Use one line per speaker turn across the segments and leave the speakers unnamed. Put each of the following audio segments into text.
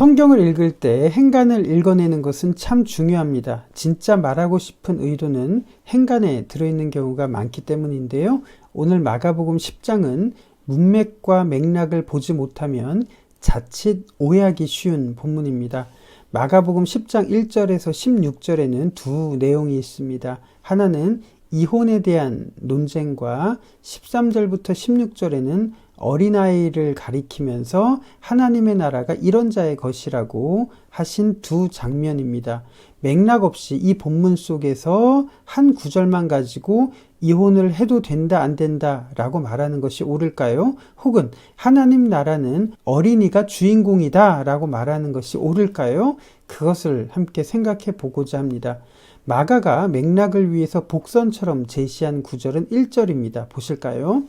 성경을 읽을 때 행간을 읽어내는 것은 참 중요합니다. 진짜 말하고 싶은 의도는 행간에 들어있는 경우가 많기 때문인데요. 오늘 마가복음 10장은 문맥과 맥락을 보지 못하면 자칫 오해하기 쉬운 본문입니다. 마가복음 10장 1절에서 16절에는 두 내용이 있습니다. 하나는 이혼에 대한 논쟁과 13절부터 16절에는 어린아이를 가리키면서 하나님의 나라가 이런 자의 것이라고 하신 두 장면입니다. 맥락 없이 이 본문 속에서 한 구절만 가지고 이혼을 해도 된다 안 된다 라고 말하는 것이 옳을까요? 혹은 하나님 나라는 어린이가 주인공이다 라고 말하는 것이 옳을까요? 그것을 함께 생각해 보고자 합니다. 마가가 맥락을 위해서 복선처럼 제시한 구절은 1절입니다. 보실까요?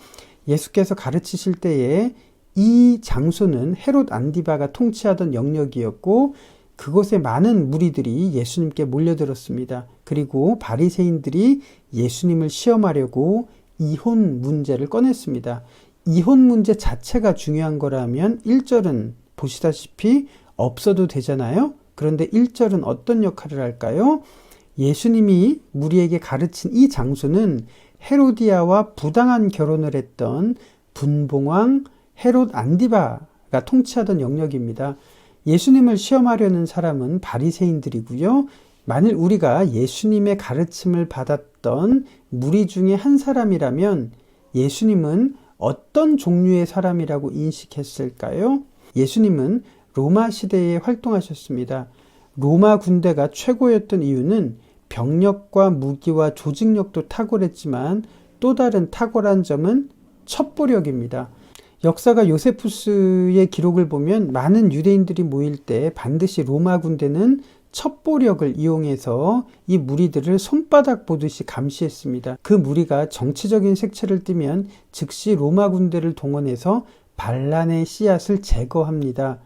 예수께서 가르치실 때에 이 장소는 헤롯 안디바가 통치하던 영역이었고 그곳에 많은 무리들이 예수님께 몰려들었습니다. 그리고 바리새인들이 예수님을 시험하려고 이혼 문제를 꺼냈습니다. 이혼 문제 자체가 중요한 거라면 1절은 보시다시피 없어도 되잖아요. 그런데 1절은 어떤 역할을 할까요? 예수님이 무리에게 가르친 이 장소는 헤로디아와 부당한 결혼을 했던 분봉왕 헤롯 안디바가 통치하던 영역입니다. 예수님을 시험하려는 사람은 바리새인들이고요. 만일 우리가 예수님의 가르침을 받았던 무리 중에 한 사람이라면 예수님은 어떤 종류의 사람이라고 인식했을까요? 예수님은 로마 시대에 활동하셨습니다. 로마 군대가 최고였던 이유는 병력과 무기와 조직력도 탁월했지만 또 다른 탁월한 점은 첩보력입니다. 역사가 요세푸스의 기록을 보면 많은 유대인들이 모일 때 반드시 로마 군대는 첩보력을 이용해서 이 무리들을 손바닥 보듯이 감시했습니다. 그 무리가 정치적인 색채를 띠면 즉시 로마 군대를 동원해서 반란의 씨앗을 제거합니다.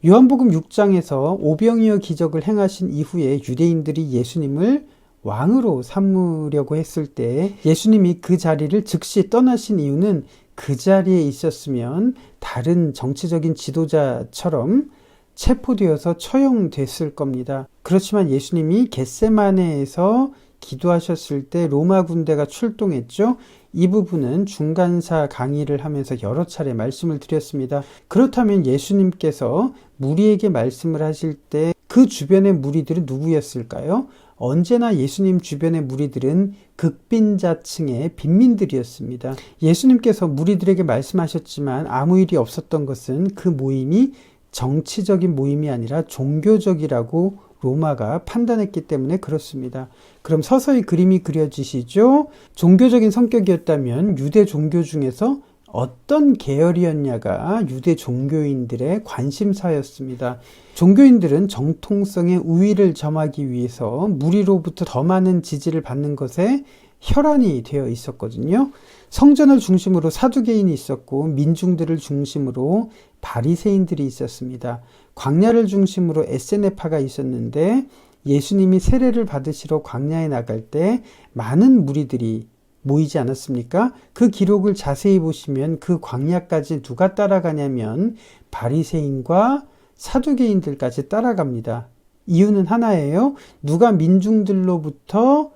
요한복음 6장에서 오병이어 기적을 행하신 이후에 유대인들이 예수님을 왕으로 삼으려고 했을 때 예수님이 그 자리를 즉시 떠나신 이유는 그 자리에 있었으면 다른 정치적인 지도자처럼 체포되어서 처형됐을 겁니다. 그렇지만 예수님이 겟세마네에서 기도하셨을 때 로마 군대가 출동했죠. 이 부분은 중간사 강의를 하면서 여러 차례 말씀을 드렸습니다. 그렇다면 예수님께서 무리에게 말씀을 하실 때 그 주변의 무리들은 누구였을까요? 언제나 예수님 주변의 무리들은 극빈자층의 빈민들이었습니다. 예수님께서 무리들에게 말씀하셨지만 아무 일이 없었던 것은 그 모임이 정치적인 모임이 아니라 종교적이라고 로마가 판단했기 때문에 그렇습니다. 그럼 서서히 그림이 그려지시죠? 종교적인 성격이었다면 유대 종교 중에서 어떤 계열이었냐가 유대 종교인들의 관심사였습니다. 종교인들은 정통성의 우위를 점하기 위해서 무리로부터 더 많은 지지를 받는 것에 혈안이 되어 있었거든요. 성전을 중심으로 사두개인이 있었고 민중들을 중심으로 바리새인들이 있었습니다. 광야를 중심으로 에세네파가 있었는데 예수님이 세례를 받으시러 광야에 나갈 때 많은 무리들이 모이지 않았습니까? 그 기록을 자세히 보시면 그 광야까지 누가 따라가냐면 바리새인과 사두개인들까지 따라갑니다. 이유는 하나예요. 누가 민중들로부터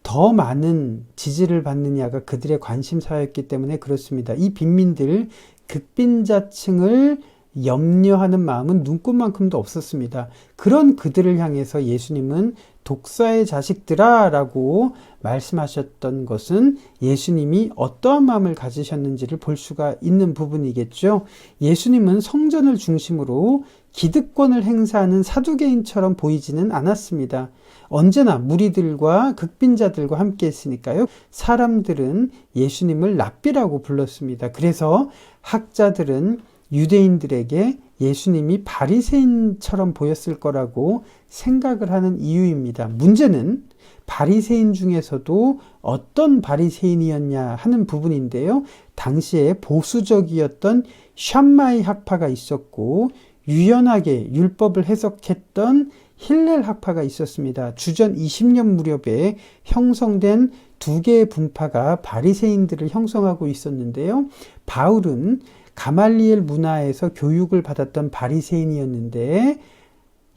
더 많은 지지를 받느냐가 그들의 관심사였기 때문에 그렇습니다. 이 빈민들, 극빈자층을 염려하는 마음은 눈꽃만큼도 없었습니다. 그런 그들을 향해서 예수님은 독사의 자식들아 라고 말씀하셨던 것은 예수님이 어떠한 마음을 가지셨는지를 볼 수가 있는 부분이겠죠. 예수님은 성전을 중심으로 기득권을 행사하는 사두개인처럼 보이지는 않았습니다. 언제나 무리들과 극빈자들과 함께 했으니까요. 사람들은 예수님을 랍비라고 불렀습니다. 그래서 학자들은 유대인들에게 예수님이 바리새인처럼 보였을 거라고 생각을 하는 이유입니다. 문제는 바리새인 중에서도 어떤 바리새인이었냐 하는 부분인데요. 당시에 보수적이었던 샴마이 학파가 있었고 유연하게 율법을 해석했던 힐렐 학파가 있었습니다. 주전 20년 무렵에 형성된 두 개의 분파가 바리새인들을 형성하고 있었는데요. 바울은 가말리엘 문화에서 교육을 받았던 바리새인이었는데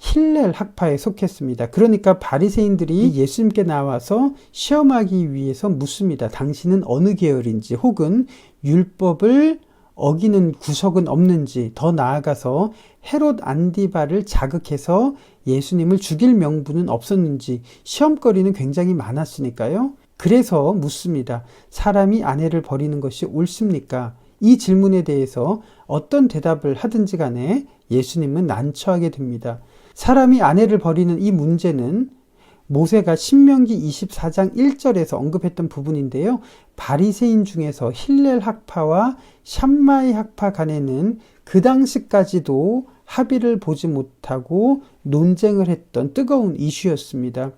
힐렐 학파에 속했습니다. 그러니까 바리새인들이 예수님께 나와서 시험하기 위해서 묻습니다. 당신은 어느 계열인지, 혹은 율법을 어기는 구석은 없는지, 더 나아가서 헤롯 안디바를 자극해서 예수님을 죽일 명분은 없었는지, 시험거리는 굉장히 많았으니까요. 그래서 묻습니다. 사람이 아내를 버리는 것이 옳습니까? 이 질문에 대해서 어떤 대답을 하든지 간에 예수님은 난처하게 됩니다. 사람이 아내를 버리는 이 문제는 모세가 신명기 24장 1절에서 언급했던 부분인데요. 바리새인 중에서 힐렐 학파와 샴마이 학파 간에는 그 당시까지도 합의를 보지 못하고 논쟁을 했던 뜨거운 이슈였습니다.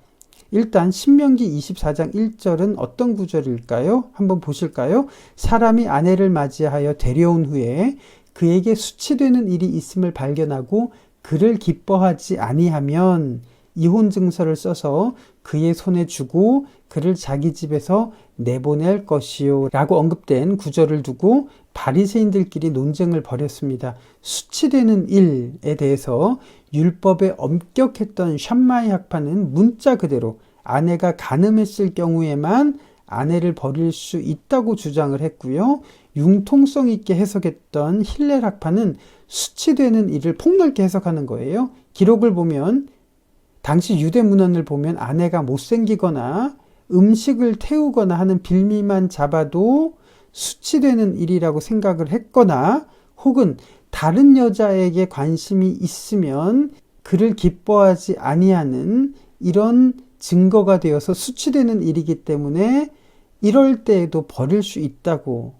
일단 신명기 24장 1절은 어떤 구절일까요? 한번 보실까요? 사람이 아내를 맞이하여 데려온 후에 그에게 수치되는 일이 있음을 발견하고 그를 기뻐하지 아니하면 이혼 증서를 써서 그의 손에 주고 그를 자기 집에서 내보낼 것이요 라고 언급된 구절을 두고 바리새인들끼리 논쟁을 벌였습니다. 수치되는 일에 대해서 율법에 엄격했던 샴마이 학파는 문자 그대로 아내가 간음했을 경우에만 아내를 버릴 수 있다고 주장을 했고요. 융통성 있게 해석했던 힐렐 학파는 수치되는 일을 폭넓게 해석하는 거예요. 기록을 보면 당시 유대 문헌을 보면 아내가 못생기거나 음식을 태우거나 하는 빌미만 잡아도 수치되는 일이라고 생각을 했거나, 혹은 다른 여자에게 관심이 있으면 그를 기뻐하지 아니하는 이런 증거가 되어서 수치되는 일이기 때문에 이럴 때에도 버릴 수 있다고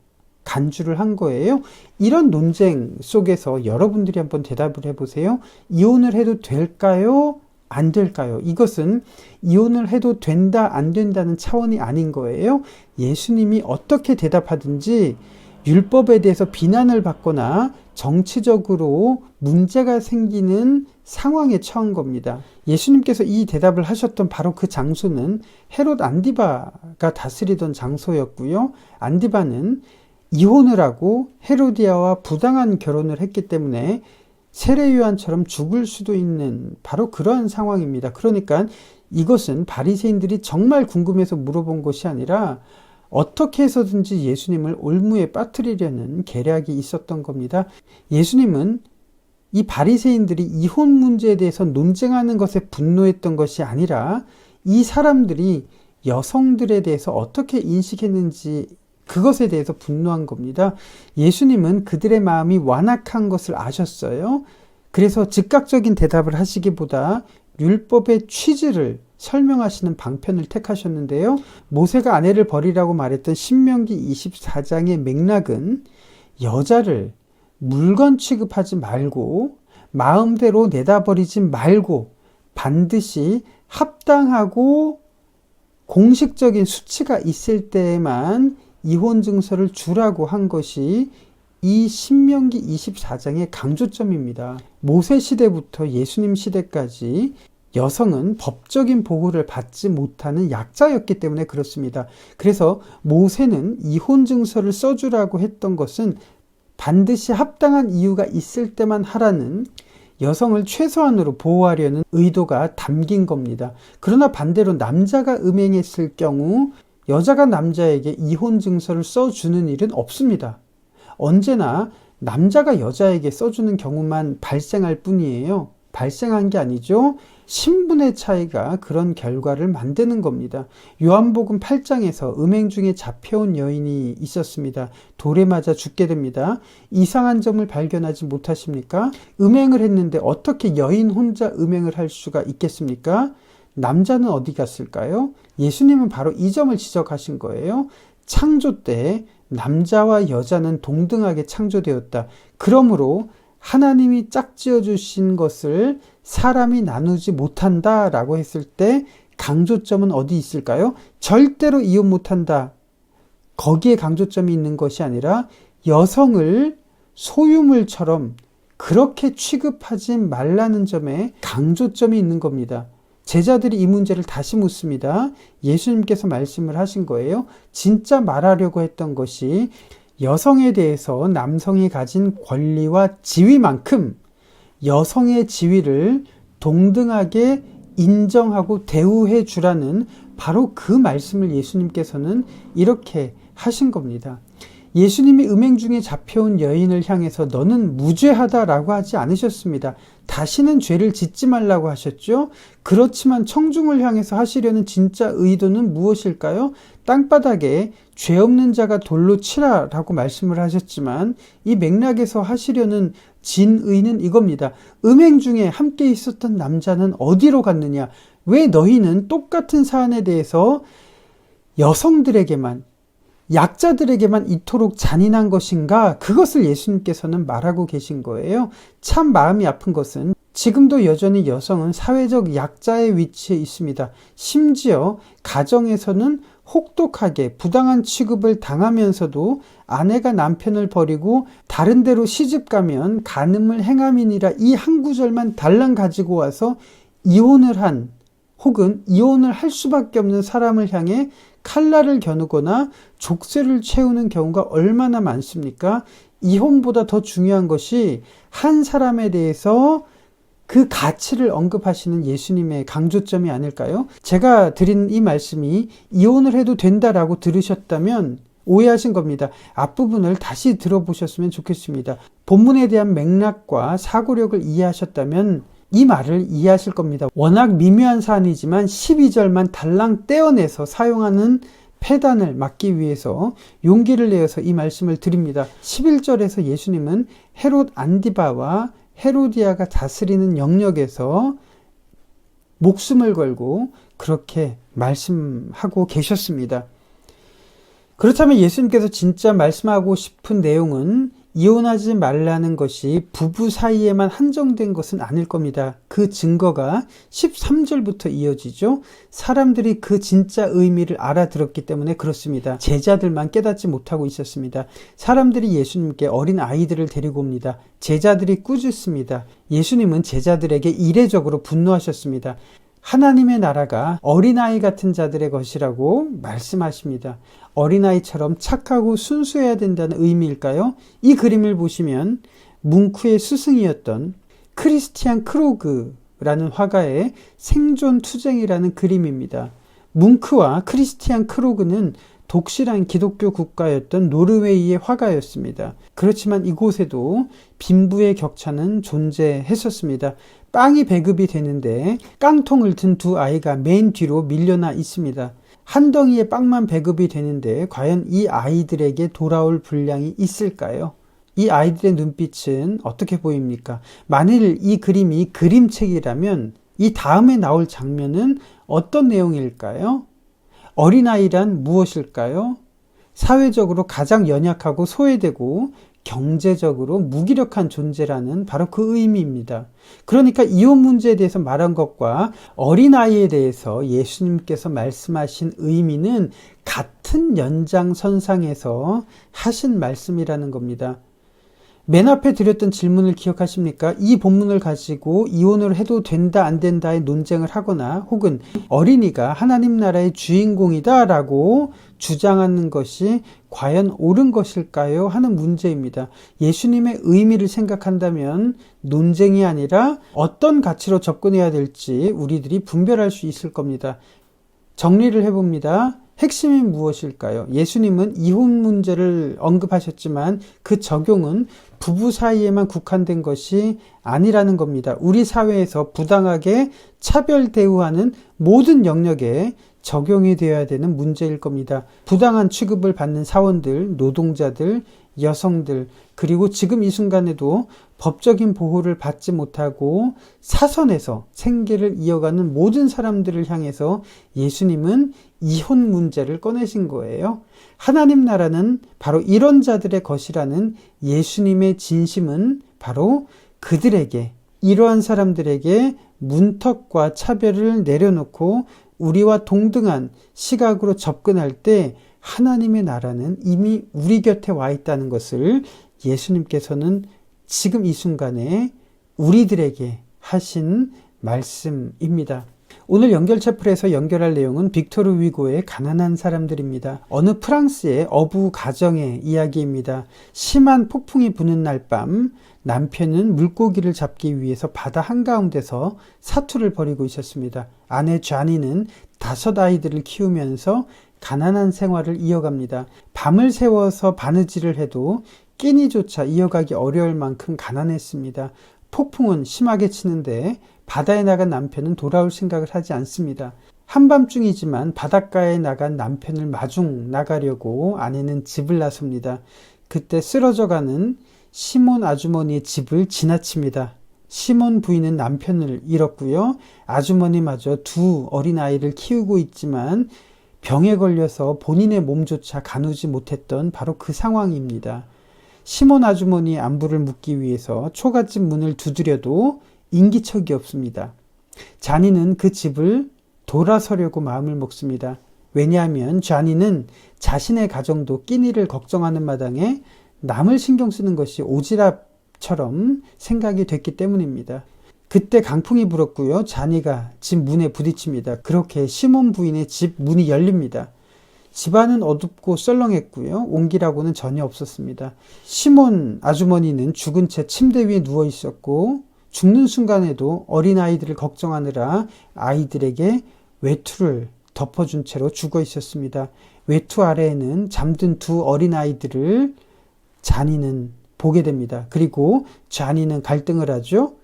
간주를 한 거예요. 이런 논쟁 속에서 여러분들이 한번 대답을 해보세요. 이혼을 해도 될까요? 안 될까요? 이것은 이혼을 해도 된다, 안 된다는 차원이 아닌 거예요. 예수님이 어떻게 대답하든지 율법에 대해서 비난을 받거나 정치적으로 문제가 생기는 상황에 처한 겁니다. 예수님께서 이 대답을 하셨던 바로 그 장소는 헤롯 안디바가 다스리던 장소였고요. 안디바는 이혼을 하고 헤로디아와 부당한 결혼을 했기 때문에 세례 요한처럼 죽을 수도 있는 바로 그러한 상황입니다. 그러니까 이것은 바리새인들이 정말 궁금해서 물어본 것이 아니라 어떻게 해서든지 예수님을 올무에 빠뜨리려는 계략이 있었던 겁니다. 예수님은 이 바리새인들이 이혼 문제에 대해서 논쟁하는 것에 분노했던 것이 아니라 이 사람들이 여성들에 대해서 어떻게 인식했는지 그것에 대해서 분노한 겁니다. 예수님은 그들의 마음이 완악한 것을 아셨어요. 그래서 즉각적인 대답을 하시기보다 율법의 취지를 설명하시는 방편을 택하셨는데요. 모세가 아내를 버리라고 말했던 신명기 24장의 맥락은 여자를 물건 취급하지 말고 마음대로 내다버리지 말고 반드시 합당하고 공식적인 수치가 있을 때에만 이혼 증서를 주라고 한 것이 이 신명기 24장의 강조점입니다. 모세 시대부터 예수님 시대까지 여성은 법적인 보호를 받지 못하는 약자였기 때문에 그렇습니다. 그래서 모세는 이혼 증서를 써주라고 했던 것은 반드시 합당한 이유가 있을 때만 하라는 여성을 최소한으로 보호하려는 의도가 담긴 겁니다. 그러나 반대로 남자가 음행했을 경우 여자가 남자에게 이혼 증서를 써주는 일은 없습니다. 언제나 남자가 여자에게 써주는 경우만 발생할 뿐이에요. 발생한 게 아니죠. 신분의 차이가 그런 결과를 만드는 겁니다. 요한복음 8장에서 음행 중에 잡혀온 여인이 있었습니다. 돌에 맞아 죽게 됩니다. 이상한 점을 발견하지 못하십니까? 음행을 했는데 어떻게 여인 혼자 음행을 할 수가 있겠습니까? 남자는 어디 갔을까요? 예수님은 바로 이 점을 지적하신 거예요. 창조 때 남자와 여자는 동등하게 창조되었다. 그러므로 하나님이 짝지어 주신 것을 사람이 나누지 못한다라고 했을 때 강조점은 어디 있을까요? 절대로 이혼 못한다. 거기에 강조점이 있는 것이 아니라 여성을 소유물처럼 그렇게 취급하지 말라는 점에 강조점이 있는 겁니다. 제자들이 이 문제를 다시 묻습니다. 예수님께서 말씀을 하신 거예요. 진짜 말하려고 했던 것이 여성에 대해서 남성이 가진 권리와 지위만큼 여성의 지위를 동등하게 인정하고 대우해 주라는 바로 그 말씀을 예수님께서는 이렇게 하신 겁니다. 예수님이 음행 중에 잡혀온 여인을 향해서 너는 무죄하다라고 하지 않으셨습니다. 다시는 죄를 짓지 말라고 하셨죠. 그렇지만 청중을 향해서 하시려는 진짜 의도는 무엇일까요? 땅바닥에 죄 없는 자가 돌로 치라라고 말씀을 하셨지만 이 맥락에서 하시려는 진의는 이겁니다. 음행 중에 함께 있었던 남자는 어디로 갔느냐? 왜 너희는 똑같은 사안에 대해서 여성들에게만, 약자들에게만 이토록 잔인한 것인가? 그것을 예수님께서는 말하고 계신 거예요. 참 마음이 아픈 것은 지금도 여전히 여성은 사회적 약자의 위치에 있습니다. 심지어 가정에서는 혹독하게 부당한 취급을 당하면서도 아내가 남편을 버리고 다른 데로 시집가면 간음을 행함이니라 이 한 구절만 달랑 가지고 와서 이혼을 한 혹은 이혼을 할 수밖에 없는 사람을 향해 칼날을 겨누거나 족쇄를 채우는 경우가 얼마나 많습니까? 이혼보다 더 중요한 것이 한 사람에 대해서 그 가치를 언급하시는 예수님의 강조점이 아닐까요? 제가 드린 이 말씀이 이혼을 해도 된다라고 들으셨다면 오해하신 겁니다. 앞부분을 다시 들어보셨으면 좋겠습니다. 본문에 대한 맥락과 사고력을 이해하셨다면 이 말을 이해하실 겁니다. 워낙 미묘한 사안이지만 12절만 달랑 떼어내서 사용하는 폐단을 막기 위해서 용기를 내어서 이 말씀을 드립니다. 11절에서 예수님은 헤롯 안디바와 헤로디아가 다스리는 영역에서 목숨을 걸고 그렇게 말씀하고 계셨습니다. 그렇다면 예수님께서 진짜 말씀하고 싶은 내용은 이혼하지 말라는 것이 부부 사이에만 한정된 것은 아닐 겁니다. 그 증거가 13절부터 이어지죠. 사람들이 그 진짜 의미를 알아들었기 때문에 그렇습니다. 제자들만 깨닫지 못하고 있었습니다. 사람들이 예수님께 어린 아이들을 데리고 옵니다. 제자들이 꾸짖습니다. 예수님은 제자들에게 이례적으로 분노하셨습니다. 하나님의 나라가 어린아이 같은 자들의 것이라고 말씀하십니다. 어린아이처럼 착하고 순수해야 된다는 의미일까요? 이 그림을 보시면 뭉크의 스승이었던 크리스티안 크로그라는 화가의 생존 투쟁이라는 그림입니다. 뭉크와 크리스티안 크로그는 독실한 기독교 국가였던 노르웨이의 화가였습니다. 그렇지만 이곳에도 빈부의 격차는 존재했었습니다. 빵이 배급이 되는데 깡통을 든 두 아이가 맨 뒤로 밀려나 있습니다. 한 덩이의 빵만 배급이 되는데 과연 이 아이들에게 돌아올 분량이 있을까요? 이 아이들의 눈빛은 어떻게 보입니까? 만일 이 그림이 그림책이라면 이 다음에 나올 장면은 어떤 내용일까요? 어린아이란 무엇일까요? 사회적으로 가장 연약하고 소외되고 경제적으로 무기력한 존재라는 바로 그 의미입니다. 그러니까 이혼 문제에 대해서 말한 것과 어린아이에 대해서 예수님께서 말씀하신 의미는 같은 연장선상에서 하신 말씀이라는 겁니다. 맨 앞에 드렸던 질문을 기억하십니까? 이 본문을 가지고 이혼을 해도 된다 안 된다의 논쟁을 하거나 혹은 어린이가 하나님 나라의 주인공이다 라고 주장하는 것이 과연 옳은 것일까요? 하는 문제입니다. 예수님의 의미를 생각한다면 논쟁이 아니라 어떤 가치로 접근해야 될지 우리들이 분별할 수 있을 겁니다. 정리를 해봅니다. 핵심이 무엇일까요? 예수님은 이혼 문제를 언급하셨지만 그 적용은 부부 사이에만 국한된 것이 아니라는 겁니다. 우리 사회에서 부당하게 차별 대우하는 모든 영역에 적용이 되어야 되는 문제일 겁니다. 부당한 취급을 받는 사원들, 노동자들, 여성들, 그리고 지금 이 순간에도 법적인 보호를 받지 못하고 사선에서 생계를 이어가는 모든 사람들을 향해서 예수님은 이혼 문제를 꺼내신 거예요. 하나님 나라는 바로 이런 자들의 것이라는 예수님의 진심은 바로 그들에게, 이러한 사람들에게 문턱과 차별을 내려놓고 우리와 동등한 시각으로 접근할 때 하나님의 나라는 이미 우리 곁에 와 있다는 것을 예수님께서는 지금 이 순간에 우리들에게 하신 말씀입니다. 오늘 연결체플에서 연결할 내용은 빅토르 위고의 가난한 사람들입니다. 어느 프랑스의 어부 가정의 이야기입니다. 심한 폭풍이 부는 날 밤 남편은 물고기를 잡기 위해서 바다 한가운데서 사투를 벌이고 있었습니다. 아내 쟈니는 5 아이들을 키우면서 가난한 생활을 이어갑니다. 밤을 새워서 바느질을 해도 끼니조차 이어가기 어려울 만큼 가난했습니다. 폭풍은 심하게 치는데 바다에 나간 남편은 돌아올 생각을 하지 않습니다. 한밤중이지만 바닷가에 나간 남편을 마중 나가려고 아내는 집을 나섭니다. 그때 쓰러져가는 시몬 아주머니의 집을 지나칩니다. 시몬 부인은 남편을 잃었고요. 아주머니마저 2 어린아이를 키우고 있지만 병에 걸려서 본인의 몸조차 가누지 못했던 바로 그 상황입니다. 시몬 아주머니의 안부를 묻기 위해서 초가집 문을 두드려도 인기척이 없습니다. 쟈니는 그 집을 돌아서려고 마음을 먹습니다. 왜냐하면 쟈니는 자신의 가정도 끼니를 걱정하는 마당에 남을 신경 쓰는 것이 오지랖처럼 생각이 됐기 때문입니다. 그때 강풍이 불었고요. 쟈니가 집 문에 부딪힙니다. 그렇게 시몬 부인의 집 문이 열립니다. 집안은 어둡고 썰렁했고요. 온기라고는 전혀 없었습니다. 시몬 아주머니는 죽은 채 침대 위에 누워 있었고 죽는 순간에도 어린아이들을 걱정하느라 아이들에게 외투를 덮어준 채로 죽어 있었습니다. 외투 아래에는 잠든 2 어린아이들을 쟈니는 보게 됩니다. 그리고 쟈니는 갈등을 하죠.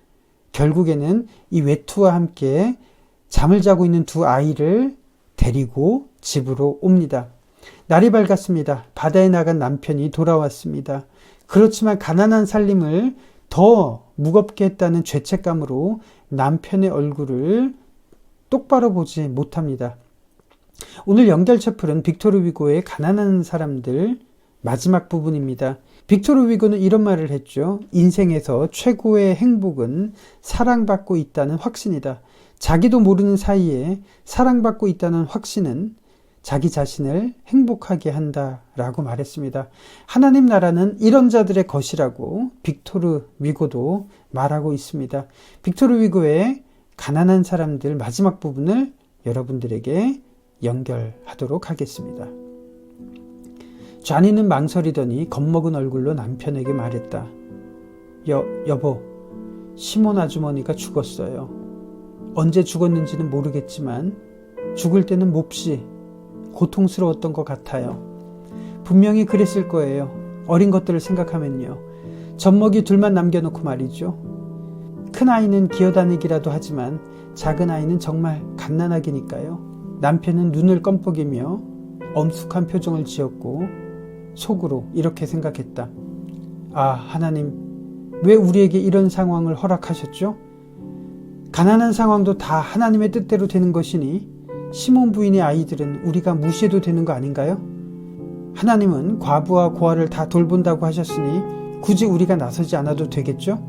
결국에는 이 외투와 함께 잠을 자고 있는 2 아이를 데리고 집으로 옵니다. 날이 밝았습니다. 바다에 나간 남편이 돌아왔습니다. 그렇지만 가난한 살림을 더 무겁게 했다는 죄책감으로 남편의 얼굴을 똑바로 보지 못합니다. 오늘 연결체플은 빅토르 위고의 가난한 사람들 마지막 부분입니다. 빅토르 위고는 이런 말을 했죠. 인생에서 최고의 행복은 사랑받고 있다는 확신이다. 자기도 모르는 사이에 사랑받고 있다는 확신은 자기 자신을 행복하게 한다라고 말했습니다. 하나님 나라는 이런 자들의 것이라고 빅토르 위고도 말하고 있습니다. 빅토르 위고의 가난한 사람들 마지막 부분을 여러분들에게 연결하도록 하겠습니다. 쟈니는 망설이더니 겁먹은 얼굴로 남편에게 말했다. 여보, 시몬 아주머니가 죽었어요. 언제 죽었는지는 모르겠지만 죽을 때는 몹시 고통스러웠던 것 같아요. 분명히 그랬을 거예요. 어린 것들을 생각하면요. 젖먹이 2만 남겨놓고 말이죠. 큰 아이는 기어다니기라도 하지만 작은 아이는 정말 갓난아기니까요. 남편은 눈을 껌뻑이며 엄숙한 표정을 지었고 속으로 이렇게 생각했다. 아, 하나님, 왜 우리에게 이런 상황을 허락하셨죠? 가난한 상황도 다 하나님의 뜻대로 되는 것이니 시몬 부인의 아이들은 우리가 무시해도 되는 거 아닌가요? 하나님은 과부와 고아를 다 돌본다고 하셨으니 굳이 우리가 나서지 않아도 되겠죠?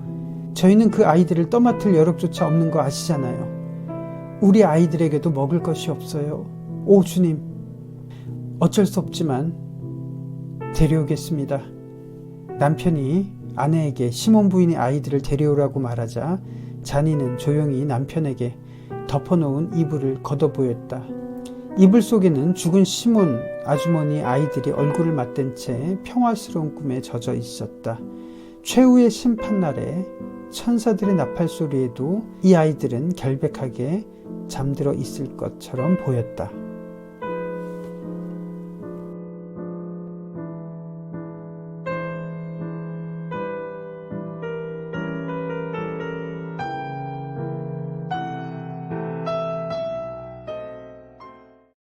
저희는 그 아이들을 떠맡을 여력조차 없는 거 아시잖아요. 우리 아이들에게도 먹을 것이 없어요. 오 주님, 어쩔 수 없지만 데려오겠습니다. 남편이 아내에게 시몬 부인의 아이들을 데려오라고 말하자 쟈니는 조용히 남편에게 덮어놓은 이불을 걷어 보였다. 이불 속에는 죽은 시몬 아주머니 아이들이 얼굴을 맞댄 채 평화스러운 꿈에 젖어 있었다. 최후의 심판날에 천사들의 나팔 소리에도 이 아이들은 결백하게 잠들어 있을 것처럼 보였다.